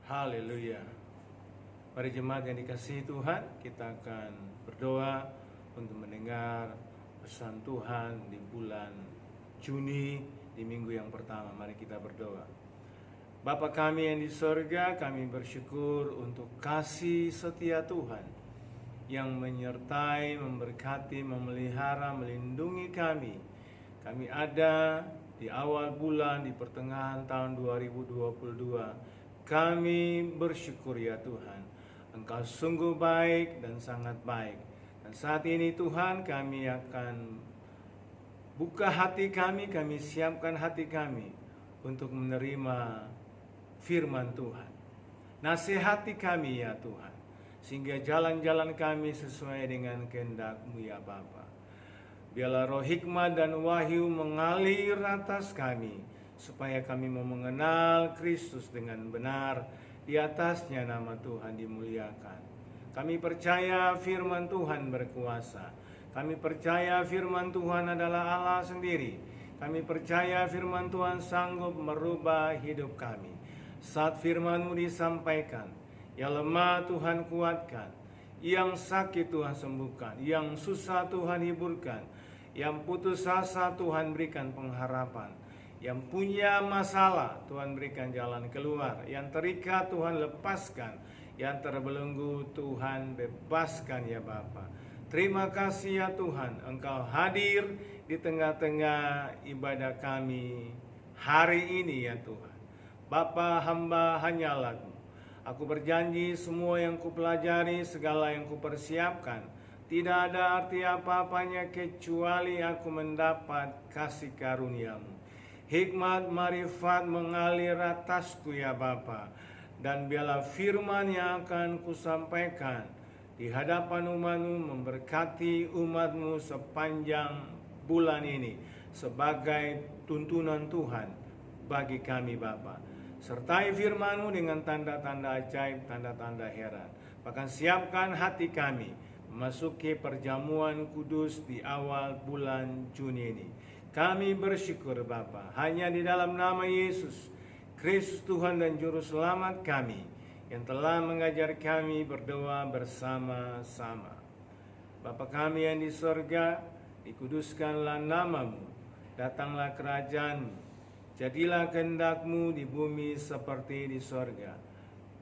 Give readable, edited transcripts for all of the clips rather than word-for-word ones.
Haleluya. Mari jemaat yang dikasihi Tuhan, kita akan berdoa untuk mendengar pesan Tuhan di bulan Juni, di minggu yang pertama. Mari kita berdoa. Bapa kami yang di sorga, kami bersyukur untuk kasih setia Tuhan yang menyertai, memberkati, memelihara, melindungi kami. Kami ada di awal bulan, di pertengahan tahun 2022. Kami bersyukur ya Tuhan, Engkau sungguh baik dan sangat baik. Dan saat ini Tuhan, kami akan buka hati kami siapkan hati kami untuk menerima firman Tuhan. Nasihati kami ya Tuhan, sehingga jalan-jalan kami sesuai dengan kehendak-Mu ya Bapa. Biarlah roh hikmat dan wahyu mengalir atas kami, supaya kami mau mengenal Kristus dengan benar. Di atasnya nama Tuhan dimuliakan. Kami percaya firman Tuhan berkuasa. Kami percaya firman Tuhan adalah Allah sendiri. Kami percaya firman Tuhan sanggup merubah hidup kami. Saat firman-Mu disampaikan, yang lemah Tuhan kuatkan, yang sakit Tuhan sembuhkan, yang susah Tuhan hiburkan, yang putus asa Tuhan berikan pengharapan, yang punya masalah Tuhan berikan jalan keluar, yang terikat Tuhan lepaskan, yang terbelenggu Tuhan bebaskan ya Bapa. Terima kasih ya Tuhan, Engkau hadir di tengah-tengah ibadah kami hari ini ya Tuhan. Bapa, hamba hanyalah aku berjanji semua yang kupelajari, segala yang kupersiapkan, tidak ada arti apa-apanya kecuali aku mendapat kasih karunia-Mu. Hikmat marifat mengalir atasku ya Bapa, dan biarlah firman yang akan kusampaikan di hadapan umat-Mu memberkati umat-Mu sepanjang bulan ini sebagai tuntunan Tuhan bagi kami Bapa. Sertai firman-Mu dengan tanda-tanda ajaib, tanda-tanda heran. Bahkan siapkan hati kami memasuki perjamuan kudus di awal bulan Juni ini. Kami bersyukur Bapa, hanya di dalam nama Yesus Kristus Tuhan dan Juru Selamat kami, yang telah mengajar kami berdoa bersama-sama. Bapa kami yang di sorga, dikuduskanlah nama-Mu, datanglah kerajaan-Mu, jadilah kehendak-Mu di bumi seperti di sorga.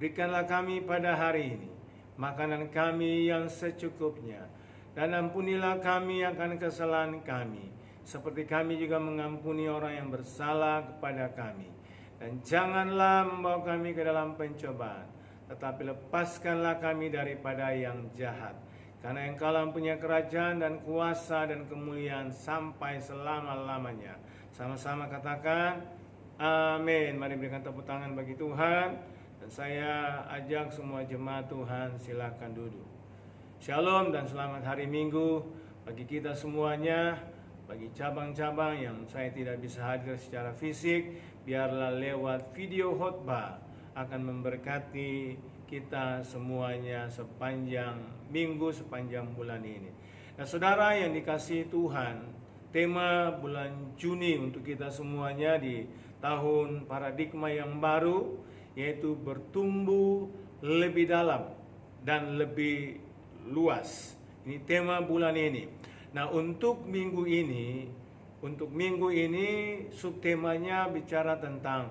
Berikanlah kami pada hari ini makanan kami yang secukupnya, dan ampunilah kami akan kesalahan kami, seperti kami juga mengampuni orang yang bersalah kepada kami. Dan janganlah membawa kami ke dalam pencobaan, tetapi lepaskanlah kami daripada yang jahat. Karena Engkau punya kerajaan dan kuasa dan kemuliaan sampai selama-lamanya. Sama-sama katakan, amin. Mari berikan tepuk tangan bagi Tuhan. Dan saya ajak semua jemaat Tuhan, silakan duduk. Shalom dan selamat hari Minggu bagi kita semuanya. Bagi cabang-cabang yang saya tidak bisa hadir secara fisik, biarlah lewat video khotbah akan memberkati kita semuanya sepanjang minggu, sepanjang bulan ini. Nah saudara yang dikasihi Tuhan, tema bulan Juni untuk kita semuanya di tahun paradigma yang baru, yaitu bertumbuh lebih dalam dan lebih luas. Ini tema bulan ini. Nah untuk minggu ini subtemanya bicara tentang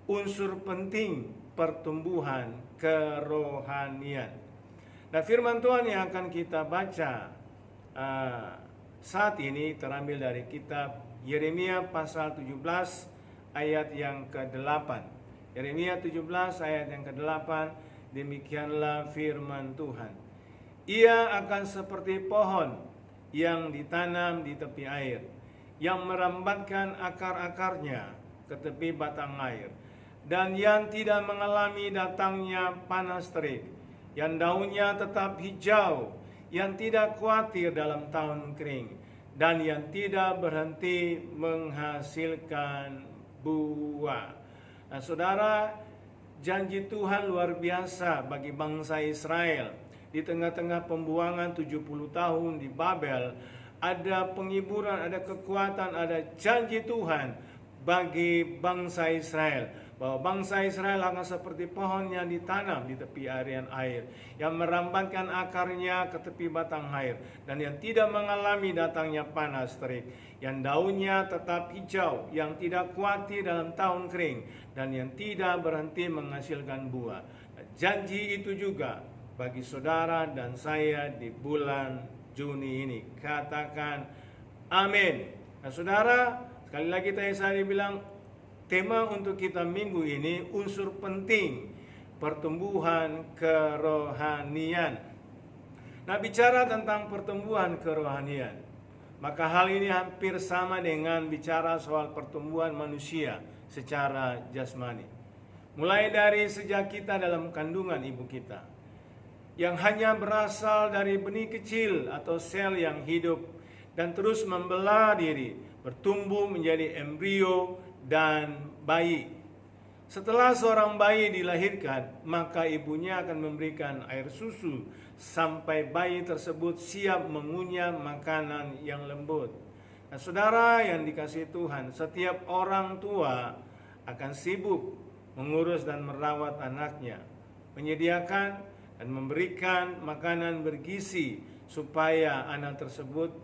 unsur penting pertumbuhan kerohanian. Nah firman Tuhan yang akan kita baca saat ini terambil dari kitab Yeremia pasal 17 ayat yang ke-8. Yeremia 17 ayat yang ke-8, demikianlah firman Tuhan. Ia akan seperti pohon yang ditanam di tepi air, yang merambatkan akar-akarnya ke tepi batang air, dan yang tidak mengalami datangnya panas terik, yang daunnya tetap hijau, yang tidak khawatir dalam tahun kering, dan yang tidak berhenti menghasilkan buah. Nah saudara, janji Tuhan luar biasa bagi bangsa Israel. Di tengah-tengah pembuangan 70 tahun di Babel, ada penghiburan, ada kekuatan, ada janji Tuhan bagi bangsa Israel bahwa bangsa Israel akan seperti pohon yang ditanam di tepi arian air, yang merambatkan akarnya ke tepi batang air, dan yang tidak mengalami datangnya panas terik, yang daunnya tetap hijau, yang tidak khawatir dalam tahun kering, dan yang tidak berhenti menghasilkan buah. Janji itu juga bagi saudara dan saya di bulan Juni ini. Katakan amin. Nah saudara, sekali lagi tadi saya bilang, tema untuk kita minggu ini unsur penting pertumbuhan kerohanian. Nah, bicara tentang pertumbuhan kerohanian, maka hal ini hampir sama dengan bicara soal pertumbuhan manusia secara jasmani. Mulai dari sejak kita dalam kandungan ibu kita, yang hanya berasal dari benih kecil atau sel yang hidup dan terus membelah diri, bertumbuh menjadi embrio dan bayi. Setelah seorang bayi dilahirkan, maka ibunya akan memberikan air susu sampai bayi tersebut siap mengunyah makanan yang lembut. Nah, saudara yang dikasihi Tuhan, setiap orang tua akan sibuk mengurus dan merawat anaknya, menyediakan dan memberikan makanan bergizi supaya anak tersebut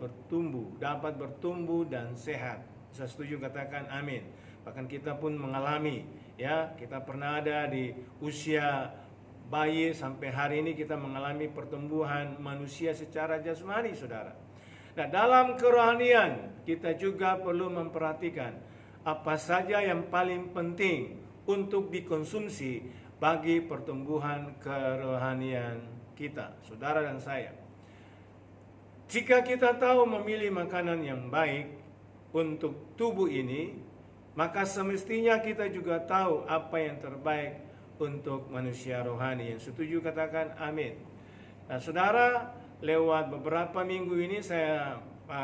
dapat bertumbuh dan sehat. Saya setuju, katakan amin. Bahkan kita pun mengalami, ya, kita pernah ada di usia bayi sampai hari ini kita mengalami pertumbuhan manusia secara jasmani, saudara. Nah, dalam kerohanian kita juga perlu memperhatikan apa saja yang paling penting untuk dikonsumsi bagi pertumbuhan kerohanian kita, saudara dan saya. Jika kita tahu memilih makanan yang baik untuk tubuh ini, maka semestinya kita juga tahu apa yang terbaik untuk manusia rohani. Yang setuju katakan amin. Nah saudara, lewat beberapa minggu ini saya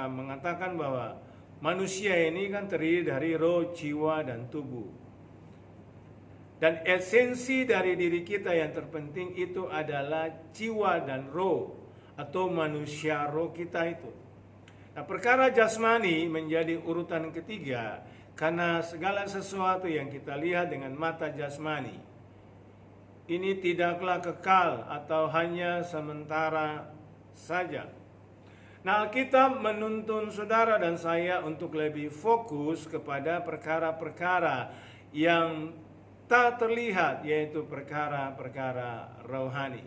mengatakan bahwa manusia ini kan terdiri dari roh, jiwa, dan tubuh. Dan esensi dari diri kita yang terpenting itu adalah jiwa dan roh, atau manusia roh kita itu. Nah, perkara jasmani menjadi urutan ketiga, karena segala sesuatu yang kita lihat dengan mata jasmani ini tidaklah kekal atau hanya sementara saja. Nah, Alkitab menuntun saudara dan saya untuk lebih fokus kepada perkara-perkara yang tak terlihat, yaitu perkara-perkara rohani.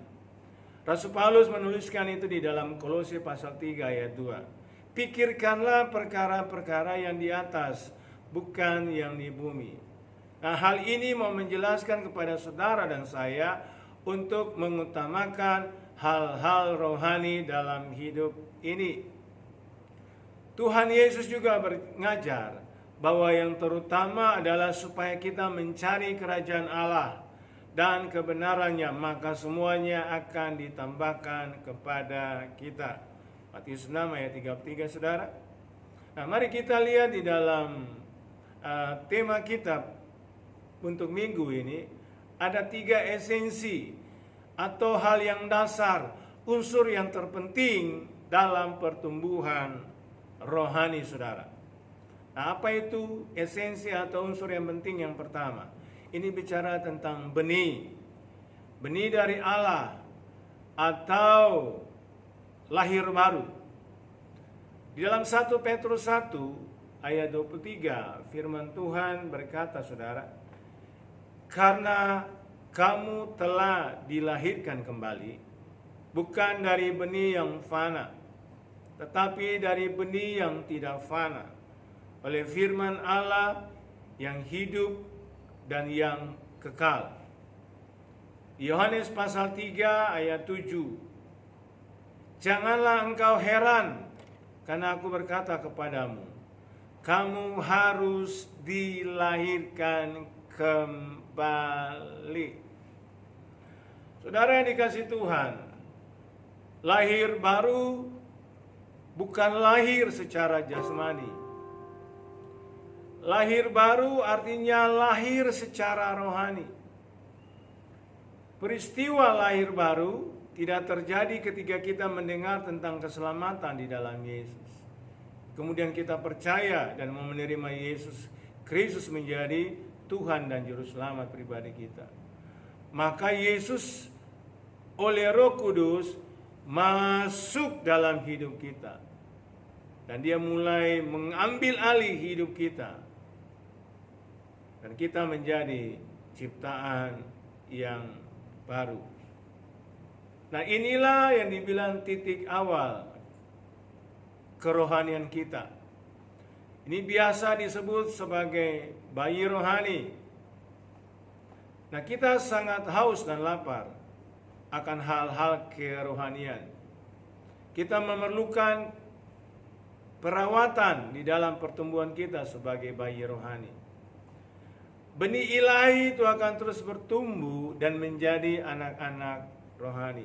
Rasul Paulus menuliskan itu di dalam Kolose pasal 3 ayat 2. Pikirkanlah perkara-perkara yang di atas, bukan yang di bumi. Nah, hal ini mau menjelaskan kepada saudara dan saya untuk mengutamakan hal-hal rohani dalam hidup ini. Tuhan Yesus juga mengajar bahwa yang terutama adalah supaya kita mencari kerajaan Allah dan kebenarannya, maka semuanya akan ditambahkan kepada kita. Matius 6 ayat 33, saudara. Nah, mari kita lihat di dalam tema kita untuk minggu ini ada 3 esensi atau hal yang dasar, unsur yang terpenting dalam pertumbuhan rohani, saudara. Nah, apa itu esensi atau unsur yang penting? Yang pertama, ini bicara tentang benih dari Allah atau lahir baru. Di dalam 1 Petrus 1 ayat 23, firman Tuhan berkata, saudara, karena kamu telah dilahirkan kembali, bukan dari benih yang fana, tetapi dari benih yang tidak fana, oleh firman Allah yang hidup dan yang kekal. Yohanes pasal 3 ayat 7. Janganlah engkau heran, karena aku berkata kepadamu, kamu harus dilahirkan kembali. Saudara yang dikasihi Tuhan, lahir baru bukan lahir secara jasmani. Lahir baru artinya lahir secara rohani. Peristiwa lahir baru tidak terjadi ketika kita mendengar tentang keselamatan di dalam Yesus. Kemudian kita percaya dan menerima Yesus Kristus menjadi Tuhan dan Juru Selamat pribadi kita. Maka Yesus oleh Roh Kudus masuk dalam hidup kita. Dan dia mulai mengambil alih hidup kita. Dan kita menjadi ciptaan yang baru. Nah, inilah yang dibilang titik awal kerohanian kita. Ini biasa disebut sebagai bayi rohani. Nah, kita sangat haus dan lapar akan hal-hal kerohanian. Kita memerlukan perawatan di dalam pertumbuhan kita sebagai bayi rohani. Benih ilahi itu akan terus bertumbuh dan menjadi anak-anak rohani.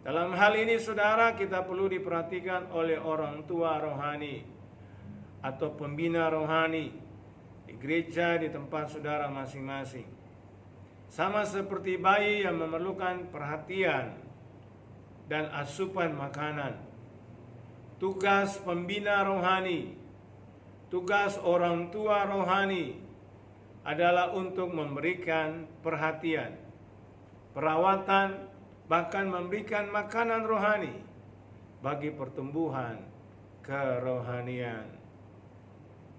Dalam hal ini saudara, kita perlu diperhatikan oleh orang tua rohani atau pembina rohani di gereja di tempat saudara masing-masing. Sama seperti bayi yang memerlukan perhatian dan asupan makanan. Tugas pembina rohani, tugas orang tua rohani adalah untuk memberikan perhatian, perawatan, bahkan memberikan makanan rohani bagi pertumbuhan kerohanian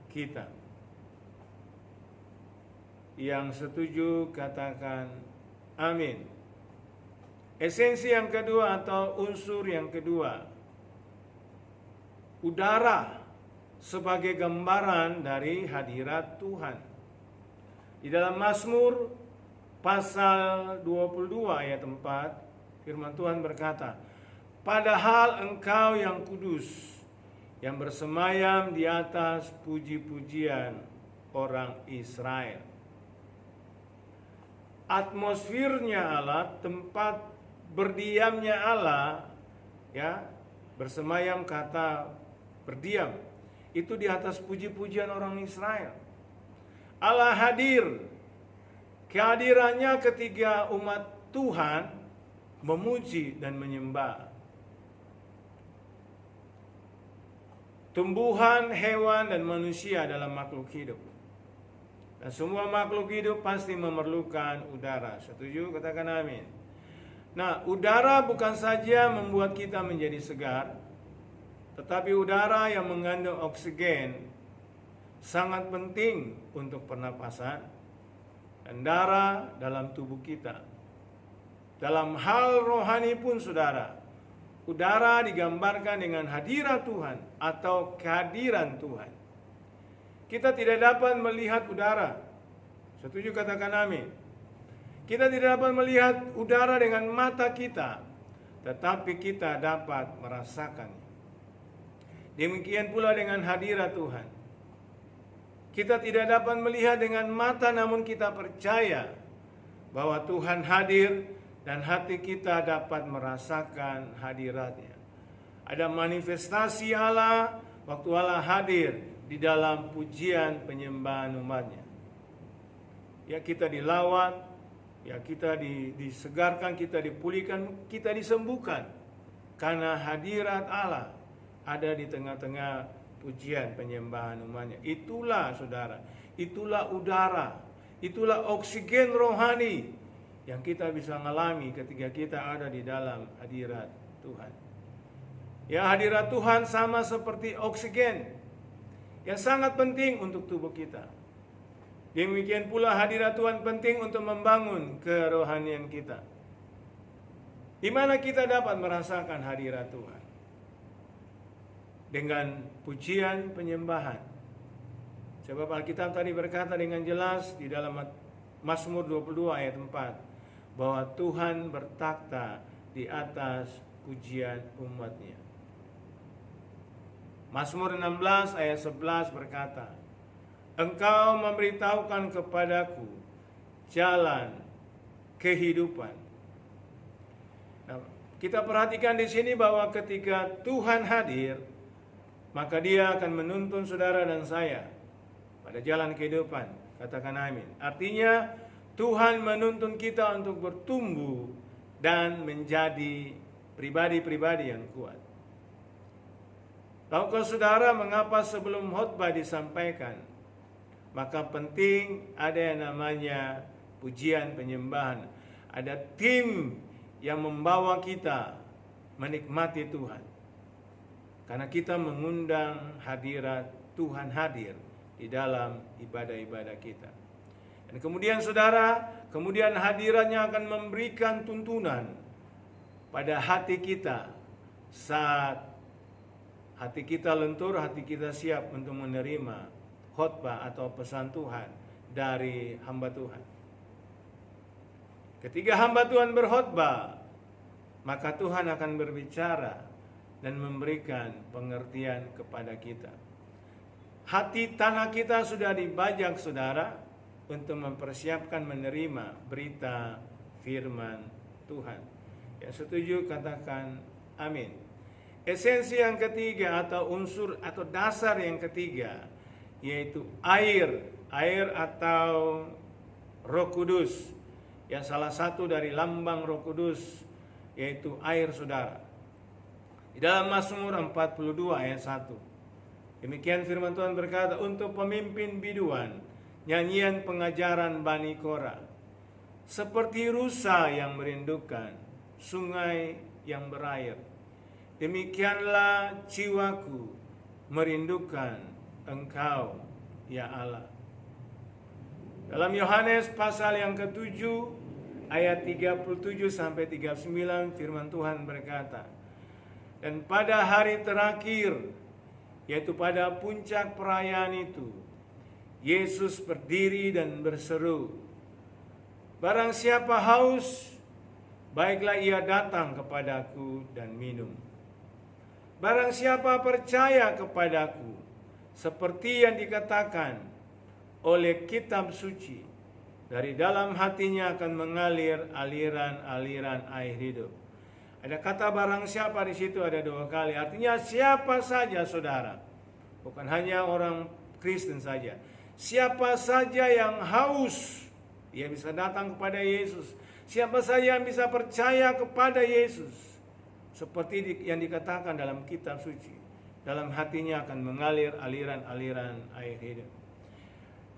kita. Yang setuju katakan amin. Esensi yang kedua atau unsur yang kedua, udara sebagai gambaran dari hadirat Tuhan. Di dalam Mazmur pasal 22 ayat 4, firman Tuhan berkata, "Padahal Engkau yang kudus, yang bersemayam di atas puji-pujian orang Israel." Atmosfernya Allah, tempat berdiamnya Allah, ya, bersemayam kata berdiam, itu di atas puji-pujian orang Israel. Allah hadir, kehadirannya ketika umat Tuhan memuji dan menyembah. Tumbuhan, hewan, dan manusia adalah makhluk hidup. Dan semua makhluk hidup pasti memerlukan udara. Setuju? Katakan amin. Nah, udara bukan saja membuat kita menjadi segar, tetapi udara yang mengandung oksigen sangat penting untuk pernapasan dan darah dalam tubuh kita. Dalam hal rohani pun saudara, udara digambarkan dengan hadirat Tuhan atau kehadiran Tuhan. Kita tidak dapat melihat udara. Setuju? Katakan amin. Kita tidak dapat melihat udara dengan mata kita, tetapi kita dapat merasakannya. Demikian pula dengan hadirat Tuhan. Kita tidak dapat melihat dengan mata, namun kita percaya bahwa Tuhan hadir dan hati kita dapat merasakan hadiratnya. Ada manifestasi Allah waktu Allah hadir di dalam pujian penyembahan umatnya. Ya, kita dilawat, ya, kita disegarkan, kita dipulihkan, kita disembuhkan. Karena hadirat Allah ada di tengah-tengah pujian penyembahan umatnya. Itulah saudara, itulah udara, itulah oksigen rohani yang kita bisa alami ketika kita ada di dalam hadirat Tuhan. Ya, hadirat Tuhan sama seperti oksigen yang sangat penting untuk tubuh kita. Demikian pula hadirat Tuhan penting untuk membangun kerohanian kita. Di mana kita dapat merasakan hadirat Tuhan? Dengan pujian penyembahan. Sebab Alkitab tadi berkata dengan jelas di dalam Mazmur 22 ayat 4 bahwa Tuhan bertakhta di atas pujian umatnya. Mazmur 16 ayat 11 berkata, "Engkau memberitahukan kepadaku jalan kehidupan." Nah, kita perhatikan di sini bahwa ketika Tuhan hadir, maka Dia akan menuntun saudara dan saya pada jalan kehidupan. Katakan amin. Artinya Tuhan menuntun kita untuk bertumbuh dan menjadi pribadi-pribadi yang kuat. Tahukah saudara mengapa sebelum khotbah disampaikan maka penting ada yang namanya pujian penyembahan. Ada tim yang membawa kita menikmati Tuhan. Karena kita mengundang hadirat Tuhan hadir di dalam ibadah-ibadah kita. Dan kemudian saudara, kemudian hadiratnya akan memberikan tuntunan pada hati kita saat hati kita lentur, hati kita siap untuk menerima khotbah atau pesan Tuhan dari hamba Tuhan. Ketika hamba Tuhan berkhotbah, maka Tuhan akan berbicara dan memberikan pengertian kepada kita. Hati tanah kita sudah dibajak saudara untuk mempersiapkan menerima berita firman Tuhan. Yang setuju katakan amin. Esensi yang ketiga atau unsur atau dasar yang ketiga yaitu air atau Roh Kudus. Yang salah satu dari lambang Roh Kudus yaitu air saudara. Di dalam Mazmur 42 ayat 1. Demikian firman Tuhan berkata, untuk pemimpin biduan, nyanyian pengajaran Bani Korah, seperti rusa yang merindukan sungai yang berair, demikianlah jiwaku merindukan Engkau, ya Allah. Dalam Yohanes pasal yang ke-7 ayat 37 sampai 39 firman Tuhan berkata, dan pada hari terakhir, yaitu pada puncak perayaan itu, Yesus berdiri dan berseru, barang siapa haus, baiklah ia datang kepadaku dan minum. Barang siapa percaya kepadaku, seperti yang dikatakan oleh kitab suci, dari dalam hatinya akan mengalir aliran-aliran air hidup. Ada kata barang siapa di situ ada 2 kali. Artinya siapa saja saudara. Bukan hanya orang Kristen saja. Siapa saja yang haus, ia bisa datang kepada Yesus. Siapa saja yang bisa percaya kepada Yesus, seperti yang dikatakan dalam kitab suci, dalam hatinya akan mengalir aliran-aliran air hidup.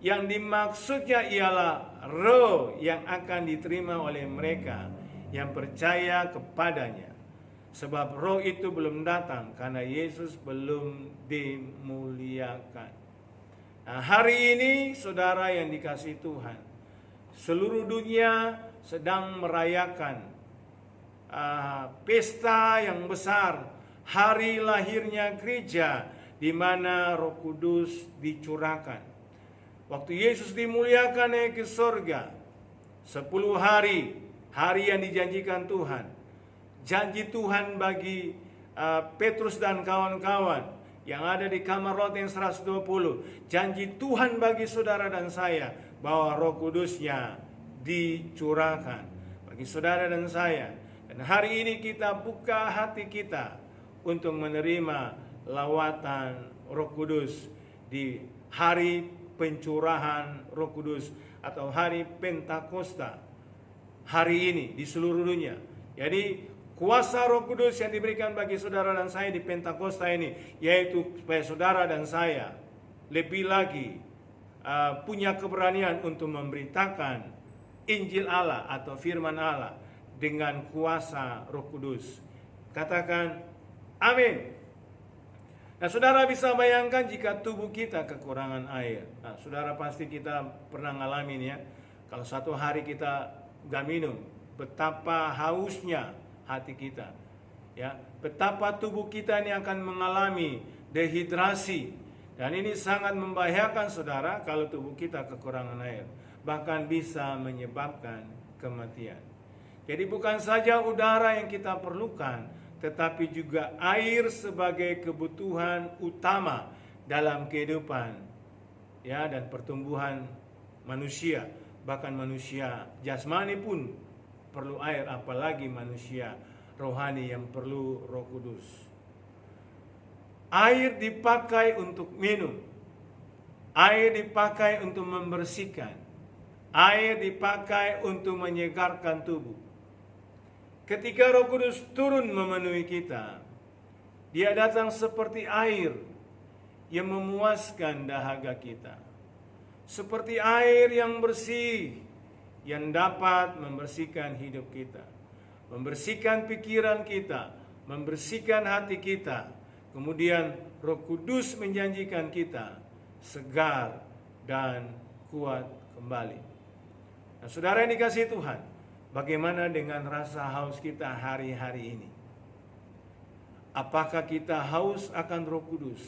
Yang dimaksudnya ialah roh yang akan diterima oleh mereka yang percaya kepadanya. Sebab roh itu belum datang karena Yesus belum dimuliakan. Nah, hari ini saudara yang dikasihi Tuhan, seluruh dunia sedang merayakan pesta yang besar, hari lahirnya gereja, di mana Roh Kudus dicurahkan. Waktu Yesus dimuliakan naik ke surga, 10 hari yang dijanjikan Tuhan. Janji Tuhan bagi Petrus dan kawan-kawan yang ada di kamar Lot yang 120. Janji Tuhan bagi saudara dan saya bahwa Roh Kudusnya dicurahkan bagi saudara dan saya. Dan hari ini kita buka hati kita untuk menerima lawatan Roh Kudus di hari pencurahan Roh Kudus atau hari Pentakosta hari ini di seluruh dunia. Jadi kuasa Roh Kudus yang diberikan bagi saudara dan saya di Pentakosta ini, yaitu supaya saudara dan saya lebih lagi punya keberanian untuk memberitakan Injil Allah atau firman Allah dengan kuasa Roh Kudus. Katakan amin. Nah, saudara bisa bayangkan jika tubuh kita kekurangan air. Nah, saudara pasti kita pernah ngalamin ya. Kalau satu hari kita gak minum, betapa hausnya hati kita. Ya, betapa tubuh kita ini akan mengalami dehidrasi. Dan ini sangat membahayakan saudara kalau tubuh kita kekurangan air. Bahkan bisa menyebabkan kematian. Jadi bukan saja udara yang kita perlukan, tetapi juga air sebagai kebutuhan utama dalam kehidupan ya dan pertumbuhan manusia. Bahkan manusia jasmani pun perlu air, apalagi manusia rohani yang perlu Roh Kudus. Air dipakai untuk minum, air dipakai untuk membersihkan, air dipakai untuk menyegarkan tubuh. Ketika Roh Kudus turun memenuhi kita, Dia datang seperti air yang memuaskan dahaga kita. seperti air yang bersih yang dapat membersihkan hidup kita, membersihkan pikiran kita, membersihkan hati kita. Kemudian Roh Kudus menjanjikan kita segar dan kuat kembali. Nah, saudara yang dikasihi Tuhan, bagaimana dengan rasa haus kita hari-hari ini? Apakah kita haus akan Roh Kudus?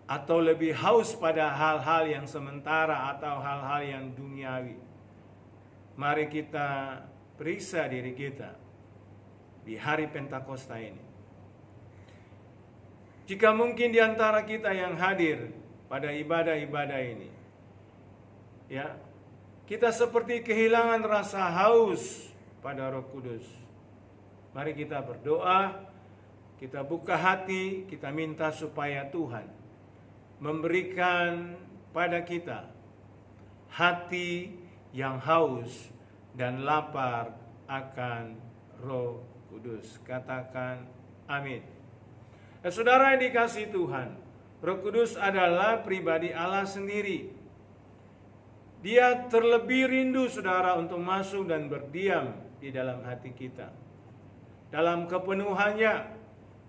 Atau lebih haus pada hal-hal yang sementara atau hal-hal yang duniawi? Mari kita periksa diri kita di hari Pentakosta ini. Jika mungkin di antara kita yang hadir pada ibadah-ibadah ini, ya, kita seperti kehilangan rasa haus pada Roh Kudus. Mari kita berdoa, kita buka hati, kita minta supaya Tuhan memberikan pada kita hati yang haus dan lapar akan Roh Kudus. Katakan amin. Nah, saudara yang dikasihi Tuhan, Roh Kudus adalah pribadi Allah sendiri. Dia terlebih rindu, saudara, untuk masuk dan berdiam di dalam hati kita. Dalam kepenuhannya,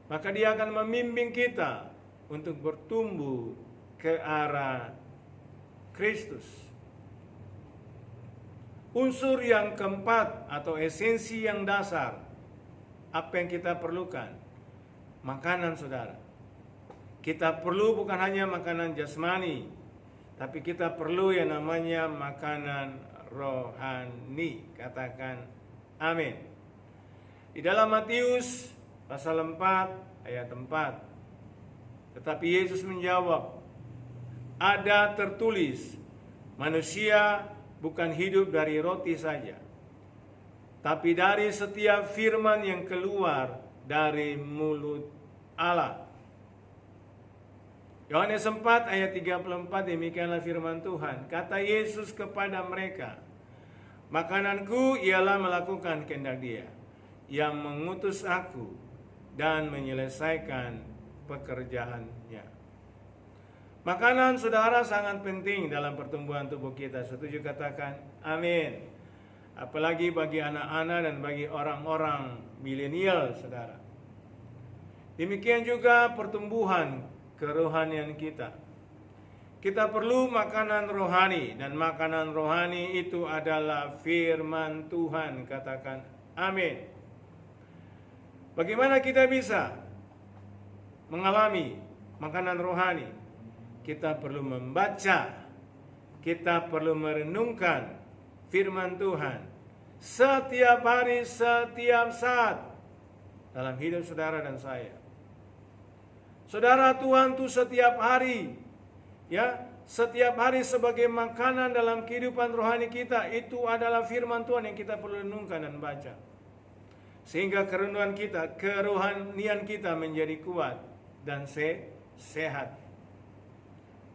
maka dia akan membimbing kita untuk bertumbuh ke arah Kristus. Unsur yang keempat atau esensi yang dasar, apa yang kita perlukan? Makanan, saudara. Kita perlu bukan hanya makanan jasmani, tapi kita perlu yang namanya makanan rohani. Katakan amin. Di dalam Matius pasal 4 ayat 4. Tetapi Yesus menjawab, ada tertulis, manusia bukan hidup dari roti saja, tapi dari setiap firman yang keluar dari mulut Allah. Yohanes 4 ayat 34, demikianlah firman Tuhan. Kata Yesus kepada mereka, makananku ialah melakukan kehendak Dia yang mengutus aku dan menyelesaikan pekerjaannya. Makanan, saudara, sangat penting dalam pertumbuhan tubuh kita. Setuju? Katakan amin. Apalagi bagi anak-anak dan bagi orang-orang milenial, saudara. Demikian juga pertumbuhan kerohanian kita. Kita perlu makanan rohani, dan makanan rohani itu adalah firman Tuhan. Katakan amin. Bagaimana kita bisa mengalami makanan rohani? Kita perlu membaca, kita perlu merenungkan firman Tuhan setiap hari, setiap saat dalam hidup saudara dan saya. Saudara, Tuhan itu setiap hari, ya, setiap hari sebagai makanan dalam kehidupan rohani kita, itu adalah firman Tuhan yang kita perlu renungkan dan baca. Sehingga kerenungan kita, kerohanian kita menjadi kuat dan sehat.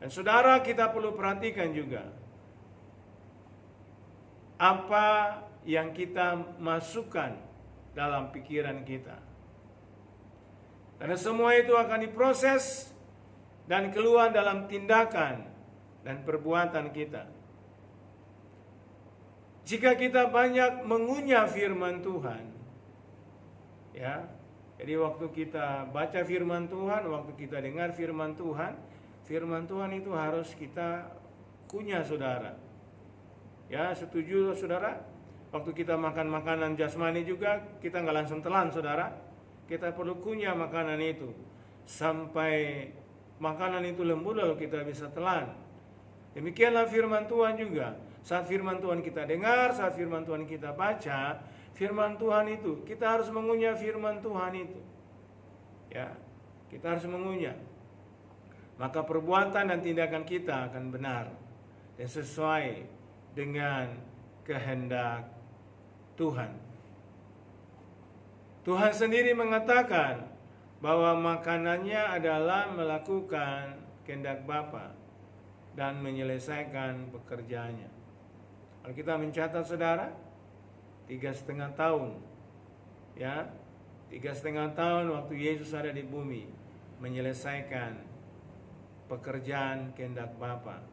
Dan saudara, kita perlu perhatikan juga apa yang kita masukkan dalam pikiran kita. Karena semua itu akan diproses dan keluar dalam tindakan dan perbuatan kita. Jika kita banyak mengunyah firman Tuhan, ya, jadi waktu kita baca firman Tuhan, waktu kita dengar firman Tuhan itu harus kita kunyah, saudara. Ya, setuju, saudara? Waktu kita makan makanan jasmani juga, kita nggak langsung telan, saudara. Kita perlu kunyah makanan itu sampai makanan itu lembut, lalu kita bisa telan. Demikianlah firman Tuhan juga. Saat firman Tuhan kita dengar, saat firman Tuhan kita baca, firman Tuhan itu, kita harus mengunyah firman Tuhan itu. Ya, kita harus mengunyah. Maka perbuatan dan tindakan kita akan benar dan sesuai dengan kehendak Tuhan. Tuhan sendiri mengatakan bahwa makanannya adalah melakukan kehendak Bapa dan menyelesaikan pekerjaannya. Kalau kita mencatat, saudara, 3,5 tahun, ya, 3,5 tahun waktu Yesus ada di bumi menyelesaikan pekerjaan kehendak Bapa.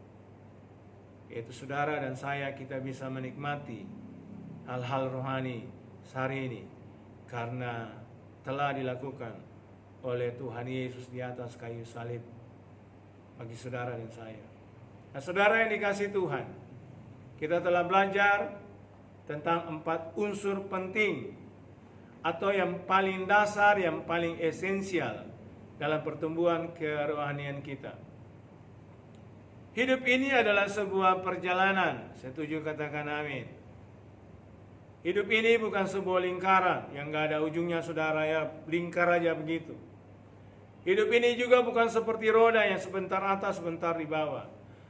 yaitu saudara dan saya, kita bisa menikmati hal-hal rohani sehari ini karena telah dilakukan oleh Tuhan Yesus di atas kayu salib bagi saudara dan saya. Nah, saudara yang dikasihi Tuhan, kita telah belajar tentang 4 unsur penting atau yang paling dasar, yang paling esensial dalam pertumbuhan kerohanian kita. Hidup ini adalah sebuah perjalanan. Setuju, katakan amin. Hidup ini bukan sebuah lingkaran yang gak ada ujungnya, saudara, ya lingkar aja begitu. Hidup ini juga bukan seperti roda yang sebentar atas, sebentar di bawah.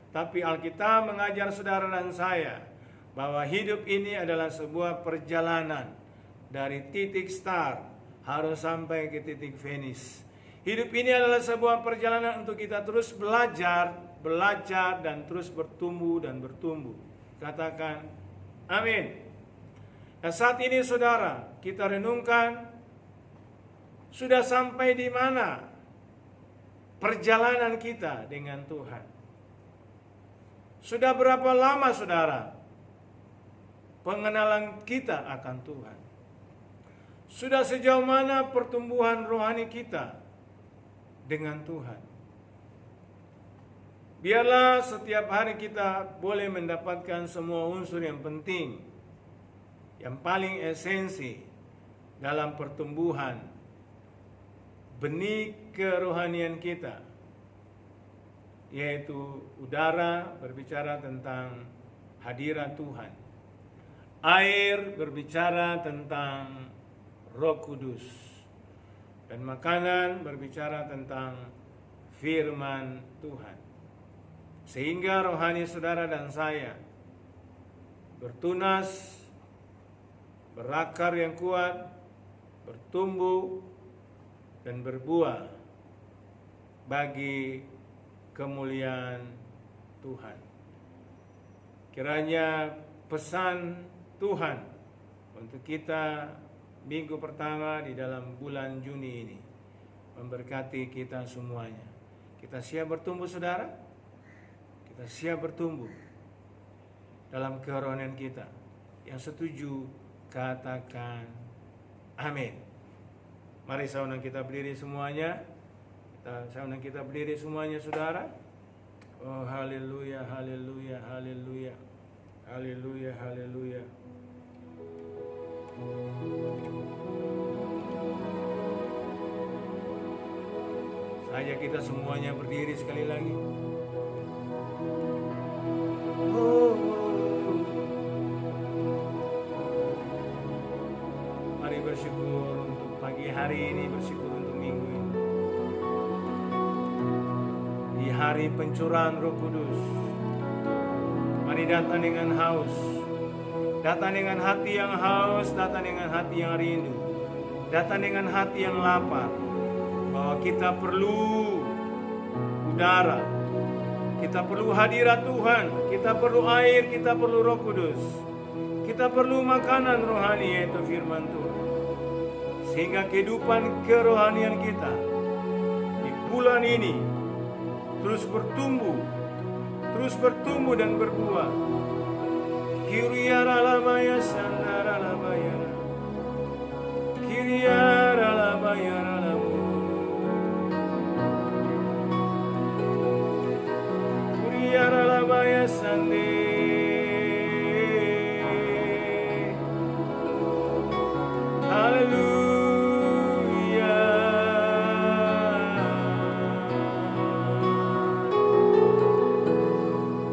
Tapi Alkitab mengajar saudara dan saya bahwa hidup ini adalah sebuah perjalanan dari titik start harus sampai ke titik finish. Hidup ini adalah sebuah perjalanan untuk kita terus belajar dan terus bertumbuh dan bertumbuh. Katakan amin. Nah, saat ini saudara, kita renungkan sudah sampai di mana perjalanan kita dengan Tuhan. Sudah berapa lama saudara pengenalan kita akan Tuhan? Sudah sejauh mana pertumbuhan rohani kita dengan Tuhan? Biarlah setiap hari kita boleh mendapatkan semua unsur yang penting, yang paling esensi dalam pertumbuhan benih kerohanian kita, yaitu udara berbicara tentang hadirat Tuhan, air berbicara tentang Roh Kudus, dan makanan berbicara tentang firman Tuhan. Sehingga rohani saudara dan saya bertunas, berakar yang kuat, bertumbuh, dan berbuah bagi kemuliaan Tuhan. Kiranya pesan Tuhan untuk kita minggu pertama di dalam bulan Juni ini memberkati kita semuanya. Kita siap bertumbuh saudara? Kita siap bertumbuh dalam kerohanian kita. Yang setuju katakan amin. Mari saya undang kita berdiri semuanya. Saya undang kita berdiri semuanya saudara. Oh haleluya, haleluya, haleluya. Haleluya, haleluya. Saja kita semuanya berdiri sekali lagi. Mari bersyukur untuk pagi hari ini, bersyukur untuk minggu ini. Di hari pencurahan Roh Kudus, mari datang dengan haus, datang dengan hati yang haus, datang dengan hati yang rindu, datang dengan hati yang lapar, bahwa kita perlu udara, kita perlu hadirat Tuhan, kita perlu air, kita perlu Roh Kudus, kita perlu makanan rohani yaitu firman Tuhan. Sehingga kehidupan kerohanian kita di bulan ini terus bertumbuh dan berbuah. Kiriyaralabaya sandaralabayana, kiriyaralabayaralabu, kiriyaralabaya sande. Haleluya.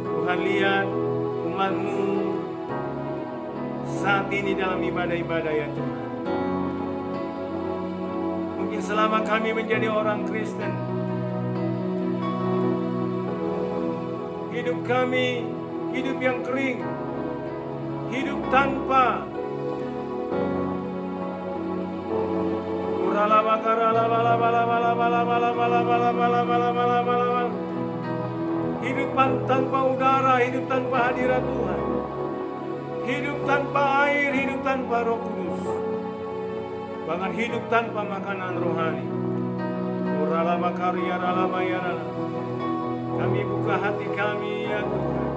Tuhan lihat umat-Mu saat ini dalam ibadah-ibadah ya Tuhan. Mungkin selama kami menjadi orang Kristen, hidup kami hidup yang kering, hidup tanpa hidup tanpa udara, hidup tanpa hadirat Tuhan, hidup tanpa air, hidup tanpa Roh Kudus, bahkan hidup tanpa makanan rohani. Kami buka hati kami ya Tuhan.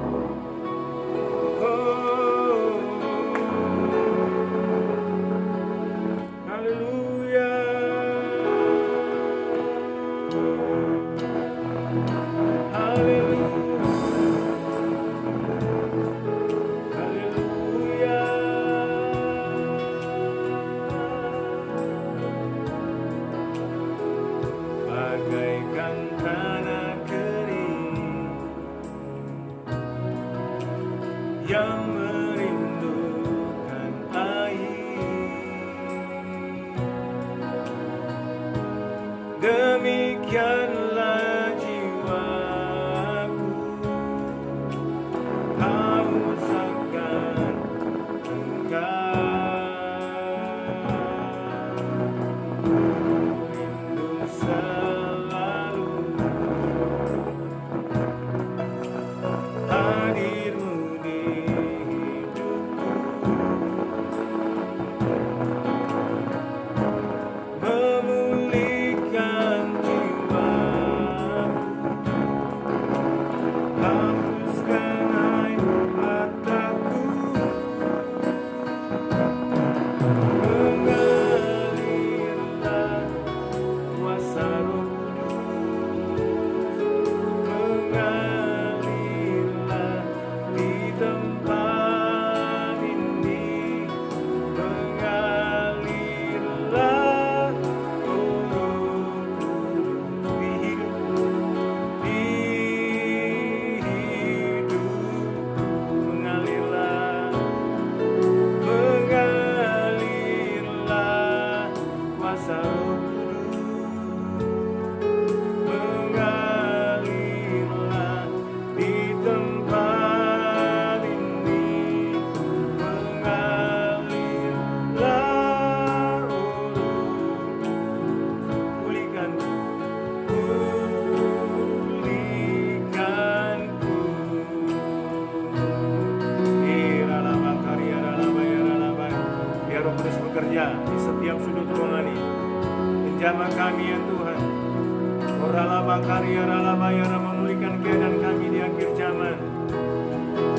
memulihkan keadaan kami di akhir zaman.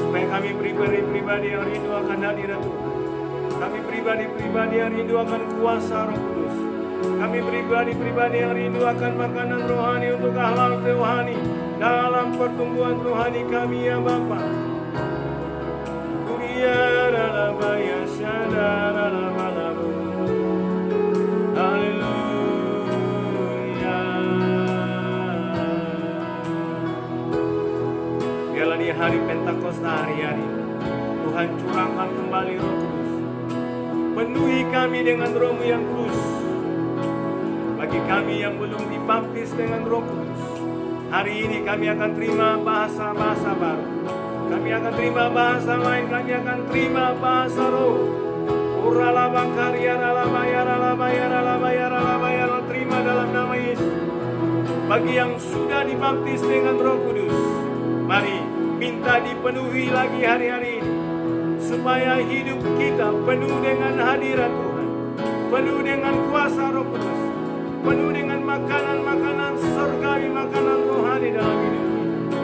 Supaya kami pribadi-pribadi yang rindu akan hadirat Tuhan. Kami pribadi-pribadi yang rindu akan kuasa Roh Kudus. Kami pribadi-pribadi yang rindu akan makanan rohani untuk halal rohani dalam pertumbuhan rohani kami ya Bapa. Biarlah di hari Pentakosta hari-hari Tuhan curahkan kembali Roh Kudus. Penuhi kami dengan Roh-Mu yang kudus. Bagi kami yang belum dibaptis dengan Roh Kudus, hari ini kami akan terima bahasa-bahasa baru. Kami akan terima bahasa lain, kami akan terima bahasa roh. Terima dalam nama Yesus. Bagi yang sudah dibaptis dengan Roh Kudus, mari minta dipenuhi lagi hari-hari ini. Supaya hidup kita penuh dengan hadirat Tuhan, penuh dengan kuasa Roh Kudus, penuh dengan makanan-makanan surgawi, makanan rohani dalam hidup kita.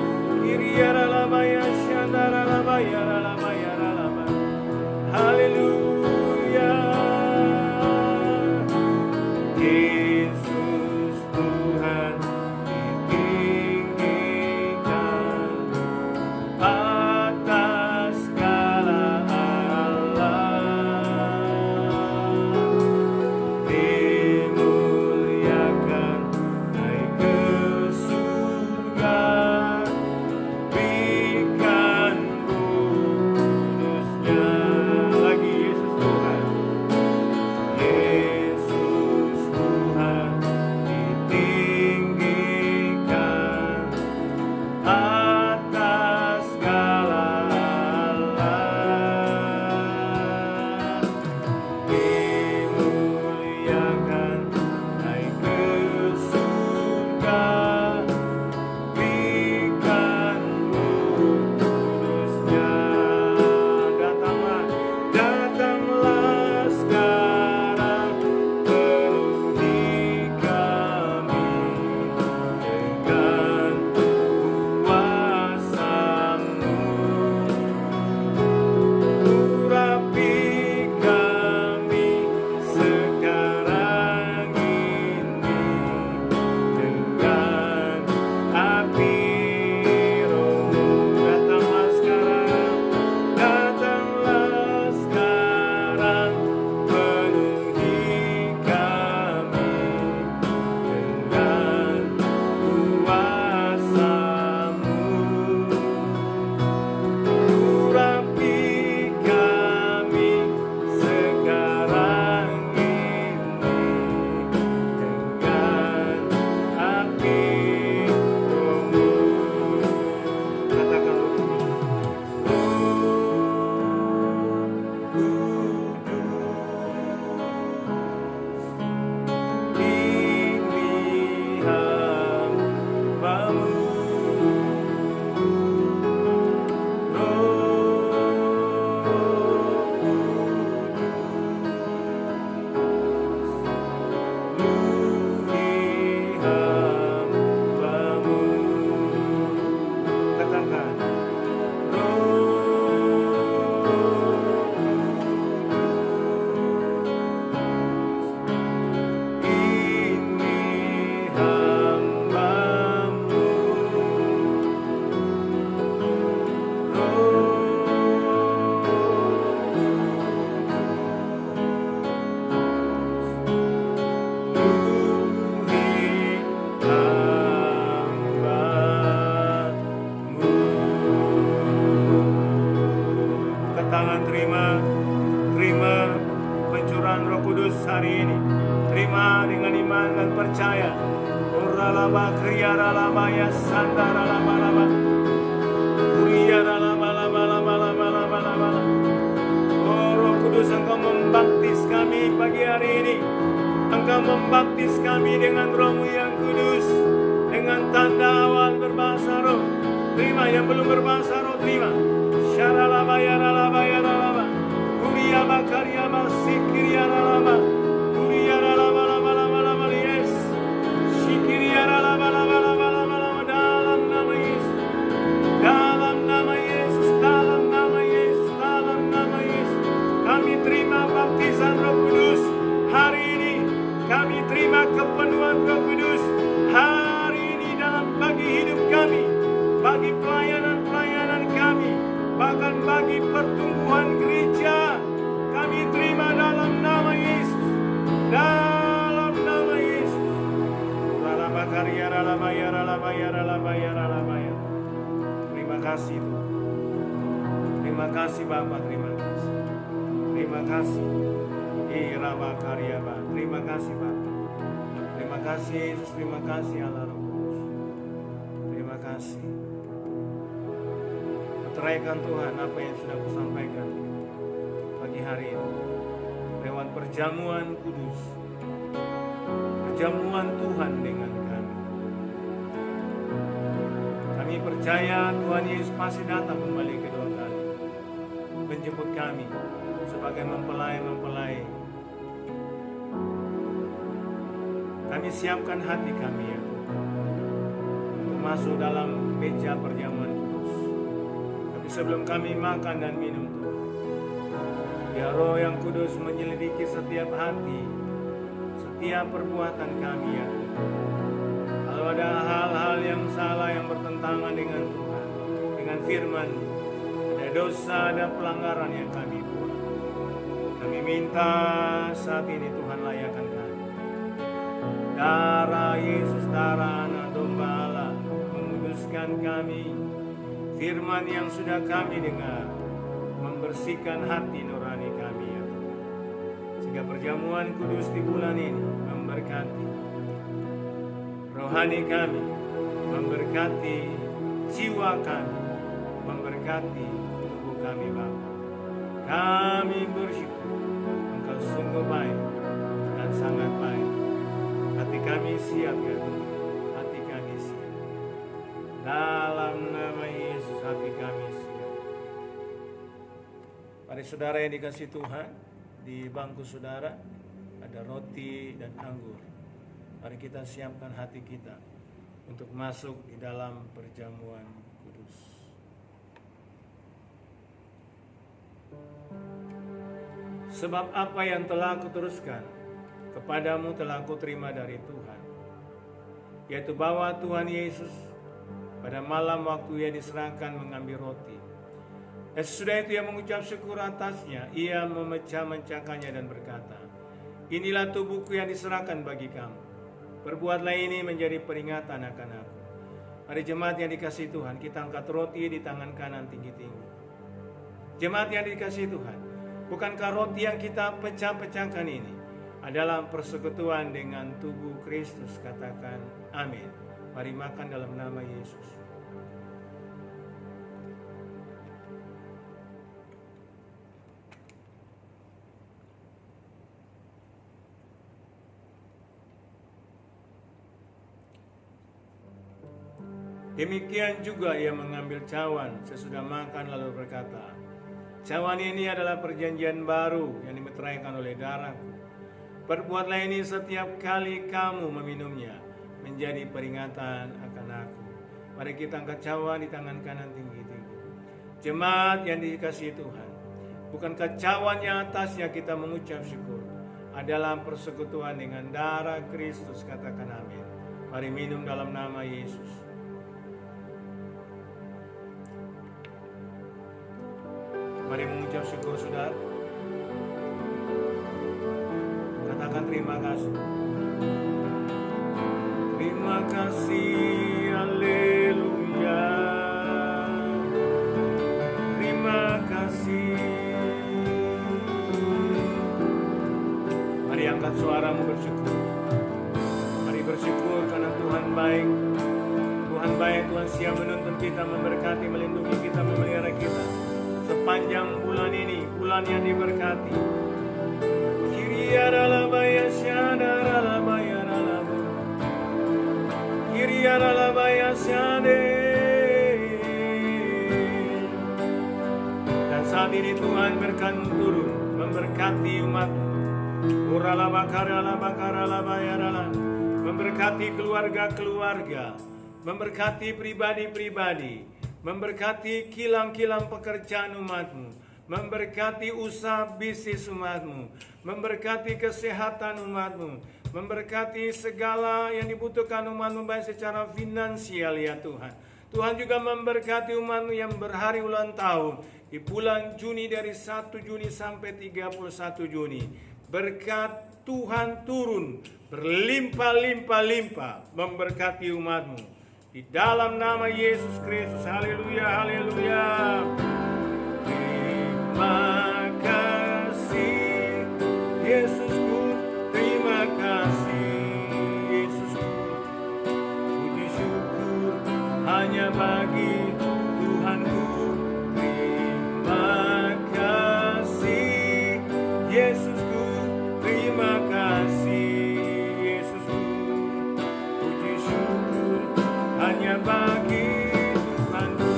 Haleluya. Yesus Tuhan ditinggikan atas segala alam, dimuliakan naik ke surga, berikan Roh Kudusnya. Lagi Yesus Tuhan, Yesus Tuhan ditinggikan atas segala alam, dimuliakan naik ke surga, berikan Roh Kudusnya. Datanglah sekarang, penuhi kami dengan kuasa-Mu. Urapi kami sekarang ini dengan api Roh-Mu. Datanglah sekarang, penuhi kami dengan kuasa-Mu. Urapi kami sekarang ini dengan api Roh-Mu. Katakan Roh Kudus, ini hamba-Mu. Katakan ini hamba-Mu. Tangan terima pencurahan Roh Kudus hari ini. Terima dengan iman dan percaya. Oralaba kriyara lama ya sandara lama. Kriyara lama. Oh Roh Kudus, Engkau membaptis kami pagi hari ini. Engkau membaptis kami dengan Roh-Mu yang kudus, dengan tanda awal berbahasa roh. Terima yang belum berbahasa roh, terima. Syaralaba yaralaba yaralaba. Kuriyaba karyaba sikiriyaralaba. Kuriyaralaba lama. Yes. Sikiriyaralaba lama. Terima kasih Tuhan. Terima kasih Bapa, terima kasih. Terima kasih. Terima kasih Bapa. Terima kasih Yesus, terima kasih Allah Roh Kudus. Terima kasih. Meteraikan Tuhan apa yang sudah kusampaikan pagi hari ini lewat perjamuan kudus, perjamuan Tuhan dengan kami. Kami percaya Tuhan Yesus pasti datang kembali kedua kali, menjemput kami sebagai mempelai-mempelai. Kami siapkan hati kami ya, untuk masuk dalam meja perjamuan kudus. Tapi sebelum kami makan dan minum Tuhan, ya Roh yang Kudus menyelidiki setiap hati, setiap perbuatan kami ya. Kalau ada hal-hal yang salah yang bertentangan dengan Tuhan, dengan firman, ada dosa, ada pelanggaran yang kami buat, kami minta saat ini Tuhan layakkan kami. Darah Yesus, darah Anak Domba Allah menguduskan kami. Firman yang sudah kami dengar membersihkan hati nurani kami ya Tuhan. Sehingga perjamuan kudus di bulan ini memberkati rohani kami, memberkati jiwa kami, memberkati tubuh kami Bapa. Kami bersyukur Engkau sungguh baik dan sangat baik. Hati kami siap ya Tuhan, hati kami siap. Dalam nama Yesus hati kami siap. Mari saudara yang dikasih Tuhan, di bangku saudara ada roti dan anggur. Mari kita siapkan hati kita untuk masuk di dalam perjamuan kudus. Sebab apa yang telah kuteruskan kepadamu telah kuterima dari Tuhan, yaitu bahwa Tuhan Yesus pada malam waktu ia diserahkan mengambil roti, dan sesudah itu ia mengucap syukur atasnya, ia memecah-mecahkannya dan berkata, inilah tubuhku yang diserahkan bagi kamu. Perbuatlah ini menjadi peringatan akan aku. Mari jemaat yang dikasihi Tuhan, kita angkat roti di tangan kanan tinggi-tinggi. Jemaat yang dikasihi Tuhan, bukankah roti yang kita pecah-pecahkan ini adalah persekutuan dengan tubuh Kristus? Katakan amin. Mari makan dalam nama Yesus. Demikian juga ia mengambil cawan sesudah makan lalu berkata, cawan ini adalah perjanjian baru yang dimeteraikan oleh darahku. Perbuatlah ini setiap kali kamu meminumnya menjadi peringatan akan aku. Mari kita angkat cawan di tangan kanan tinggi-tinggi. Jemaat yang dikasihi Tuhan, bukankah cawan yang atasnya kita mengucap syukur adalah persekutuan dengan darah Kristus? Katakan amin. Mari minum dalam nama Yesus. Mari mengucap syukur saudara. Katakan terima kasih. Terima kasih, haleluya. Terima kasih. Mari angkat suaramu bersyukur. Mari bersyukur karena Tuhan baik. Tuhan baik, Tuhan siap menuntun kita, memberkati, melindungi kita, memelihara kita sepanjang bulan ini, bulan yang diberkati. Kiriaralabaya syadaralabaya ralaba, Kiriaralabaya syade. Dan saat ini Tuhan berkat turun memberkati umat-Mu. Memberkati keluarga-keluarga, memberkati pribadi-pribadi, memberkati kilang-kilang pekerjaan umat-Mu, memberkati usaha bisnis umat-Mu, memberkati kesehatan umat-Mu, memberkati segala yang dibutuhkan umat-Mu baik secara finansial ya Tuhan. Tuhan juga memberkati umat-Mu yang berhari ulang tahun di bulan Juni dari 1 Juni sampai 31 Juni. Berkat Tuhan turun berlimpah-limpah-limpah memberkati umat-Mu. Di dalam nama Yesus Kristus. Haleluya, haleluya. Terima kasih Yesusku, terima kasih Yesusku. Puji syukur hanya bagi Tuhanku. Terima kasih Yesusku, terima kasih Yesusku. Puji syukur hanya bagi Tuhanku.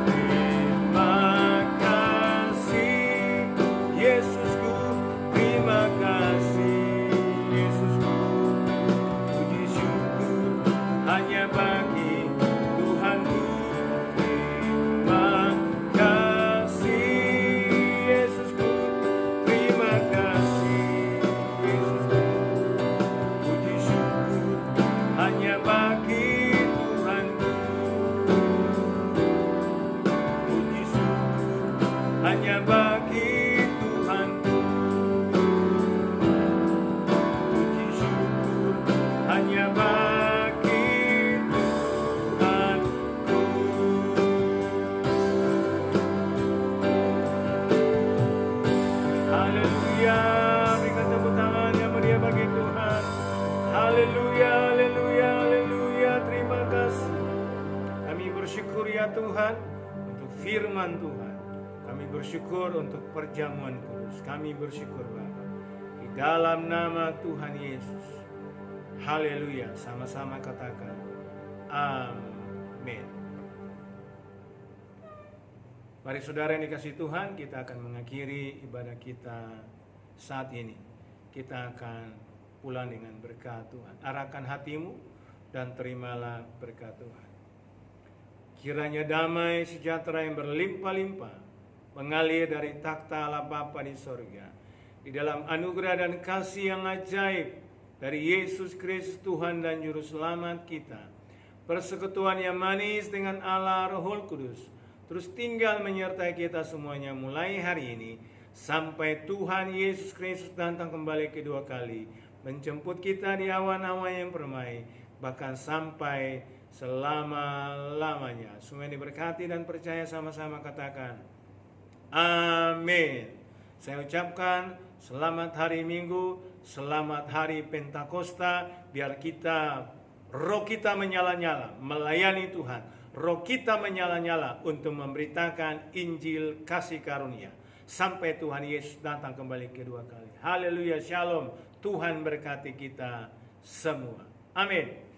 Terima kasih Yesusku, terima kasih Yesusku. Puji syukur hanya bagi Tuhanku. Terima kasih Yesusku, terima kasih Yesusku. Puji syukur hanya bagi Tuhanku. Puji syukur hanya bagi Tuhanku. Puji syukur hanya bagi Tuhanku. Haleluya, berikan tepuk tangan yang meriah bagi Tuhan. Haleluya, haleluya, haleluya. Terima kasih. Kami bersyukur ya Tuhan untuk firman Tuhan. Kami bersyukur untuk perjamuan kudus. Kami bersyukur Bapa. Di dalam nama Tuhan Yesus. Haleluya. Sama-sama katakan amin. Mari saudara yang dikasihi Tuhan, kita akan mengakhiri ibadah kita saat ini. Kita akan pulang dengan berkat Tuhan. Arahkan hatimu dan terimalah berkat Tuhan. Kiranya damai sejahtera yang berlimpah-limpah mengalir dari takhta Allah Bapa di sorga, di dalam anugerah dan kasih yang ajaib dari Yesus Kristus Tuhan dan Juru Selamat kita, persekutuan yang manis dengan Allah Roh Kudus, terus tinggal menyertai kita semuanya mulai hari ini, sampai Tuhan Yesus Kristus datang kembali kedua kali, menjemput kita di awan-awan yang permai, bahkan sampai selama-lamanya. Semua yang diberkati dan percaya sama-sama katakan amin. Saya ucapkan selamat hari Minggu, selamat hari Pentakosta. Biar roh kita menyala-nyala melayani Tuhan, roh kita menyala-nyala untuk memberitakan Injil kasih karunia sampai Tuhan Yesus datang kembali kedua kali. Haleluya, shalom. Tuhan berkati kita semua. Amin.